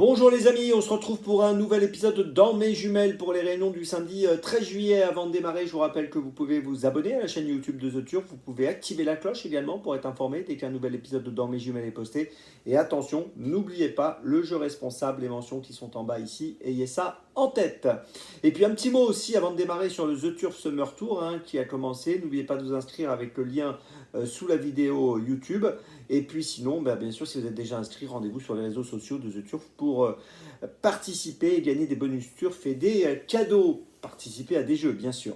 Bonjour les amis, on se retrouve pour un nouvel épisode dans mes jumelles pour les réunions du samedi 13 juillet. Avant de démarrer, je vous rappelle que vous pouvez vous abonner à la chaîne YouTube de The Turf. Vous pouvez activer la cloche également pour être informé dès qu'un nouvel épisode de Dans mes jumelles est posté. Et attention, n'oubliez pas le jeu responsable, les mentions qui sont en bas ici, ayez ça en tête. Et puis un petit mot aussi avant de démarrer sur le The Turf Summer Tour qui a commencé. N'oubliez pas de vous inscrire avec le lien sous la vidéo YouTube. Et puis sinon, bien sûr, si vous êtes déjà inscrit, rendez-vous sur les réseaux sociaux de The Turf pour participer et gagner des bonus Turf et des cadeaux. Participer à des jeux, bien sûr.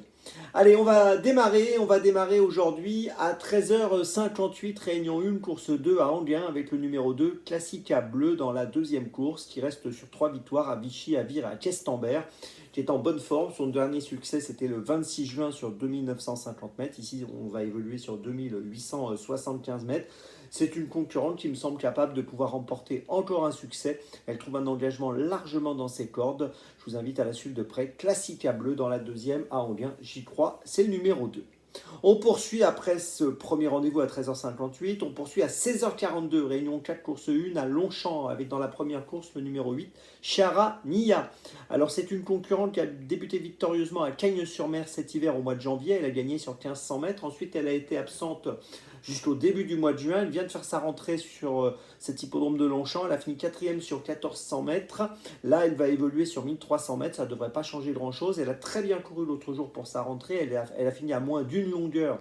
Allez, on va démarrer aujourd'hui à 13h58, réunion 1, course 2 à Anguin avec le numéro 2, Classica Bleu dans la deuxième course qui reste sur 3 victoires à Vichy, à Vire et à Questembert, qui est en bonne forme. Son dernier succès, c'était le 26 juin sur 2950 mètres. Ici, on va évoluer sur 2875 mètres. C'est une concurrente qui me semble capable de pouvoir remporter encore un succès. Elle trouve un engagement largement dans ses cordes. Je vous invite à la suivre de près. Classica Bleu dans la deuxième à Anguin. J'y crois, c'est le numéro 2. On poursuit après ce premier rendez-vous à 13h58. On poursuit à 16h42, réunion 4, course 1 à Longchamp, avec dans la première course le numéro 8, Chara Nia. Alors c'est une concurrente qui a débuté victorieusement à Cagnes-sur-Mer cet hiver au mois de janvier. Elle a gagné sur 1500 mètres. Ensuite, elle a été absente jusqu'au début du mois de juin. Elle vient de faire sa rentrée sur cet hippodrome de Longchamp. Elle a fini 4e sur 1400 mètres. Là, elle va évoluer sur 1300 mètres. Ça ne devrait pas changer grand-chose. Elle a très bien couru l'autre jour pour sa rentrée. Elle a fini à moins d'une longueur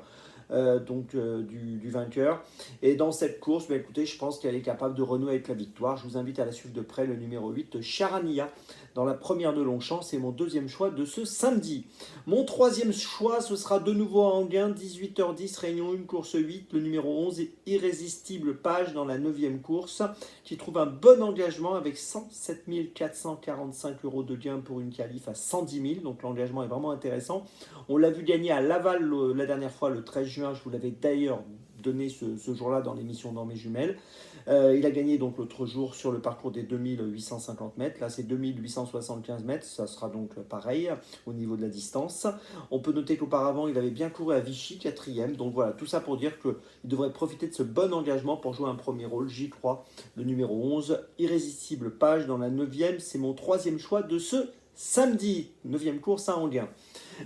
du vainqueur. Et dans cette course, écoutez, je pense qu'elle est capable de renouer avec la victoire. Je vous invite à la suivre de près, le numéro 8, Charania, dans la première de Longchamp. C'est mon deuxième choix de ce samedi. Mon troisième choix, ce sera de nouveau à Anguin, 18h10, réunion 1, course 8, le numéro 11, Irrésistible Page, dans la 9e course, qui trouve un bon engagement avec 107 445 € de gain pour une qualif à 110 000. Donc l'engagement est vraiment intéressant. On l'a vu gagner à Laval la dernière fois, le 13 juin. Je vous l'avais d'ailleurs donné ce jour-là dans l'émission Dans mes jumelles. Il a gagné donc l'autre jour sur le parcours des 2850 mètres. Là, c'est 2875 mètres. Ça sera donc pareil au niveau de la distance. On peut noter qu'auparavant, il avait bien couru à Vichy, 4e. Donc voilà, tout ça pour dire qu'il devrait profiter de ce bon engagement pour jouer un premier rôle. J'y crois. Le numéro 11, Irrésistible Page, dans la 9e. C'est mon troisième choix de ce samedi. 9e course à Anguin.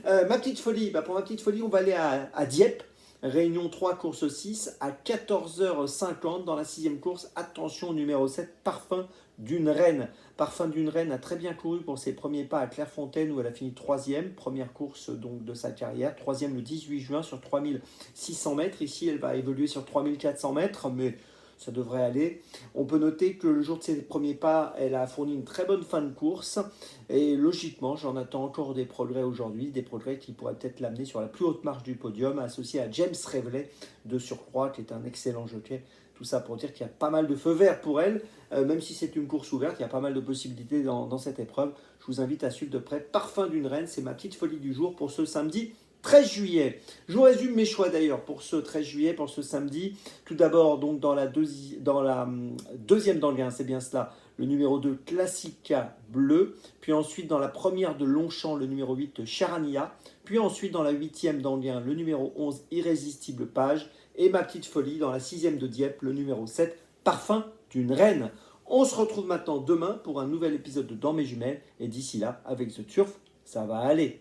Ma petite folie, pour ma petite folie, on va aller à Dieppe. Réunion 3, course 6, à 14h50 dans la 6e course. Attention, numéro 7, Parfum d'une Reine. Parfum d'une Reine a très bien couru pour ses premiers pas à Clairefontaine où elle a fini 3e. Première course donc de sa carrière. 3e le 18 juin sur 3600 mètres. Ici, elle va évoluer sur 3400 mètres, mais ça devrait aller. On peut noter que le jour de ses premiers pas, elle a fourni une très bonne fin de course. Et logiquement, j'en attends encore des progrès aujourd'hui, des progrès qui pourraient peut-être l'amener sur la plus haute marche du podium, associé à James Reveley de surcroît, qui est un excellent jockey. Tout ça pour dire qu'il y a pas mal de feux verts pour elle, même si c'est une course ouverte, il y a pas mal de possibilités dans cette épreuve. Je vous invite à suivre de près Parfum d'une Reine, c'est ma petite folie du jour pour ce samedi 13 juillet. Je vous résume mes choix d'ailleurs pour ce 13 juillet, pour ce samedi. Tout d'abord, donc dans la deuxième d'Anguin, c'est bien cela, le numéro 2, Classica Bleu. Puis ensuite, dans la première de Longchamp, le numéro 8, Charania. Puis ensuite, dans la 8e d'Anguin, le numéro 11, Irrésistible Page. Et ma petite folie, dans la 6e de Dieppe, le numéro 7, Parfum d'une Reine. On se retrouve maintenant demain pour un nouvel épisode de Dans mes jumelles. Et d'ici là, avec The Turf, ça va aller.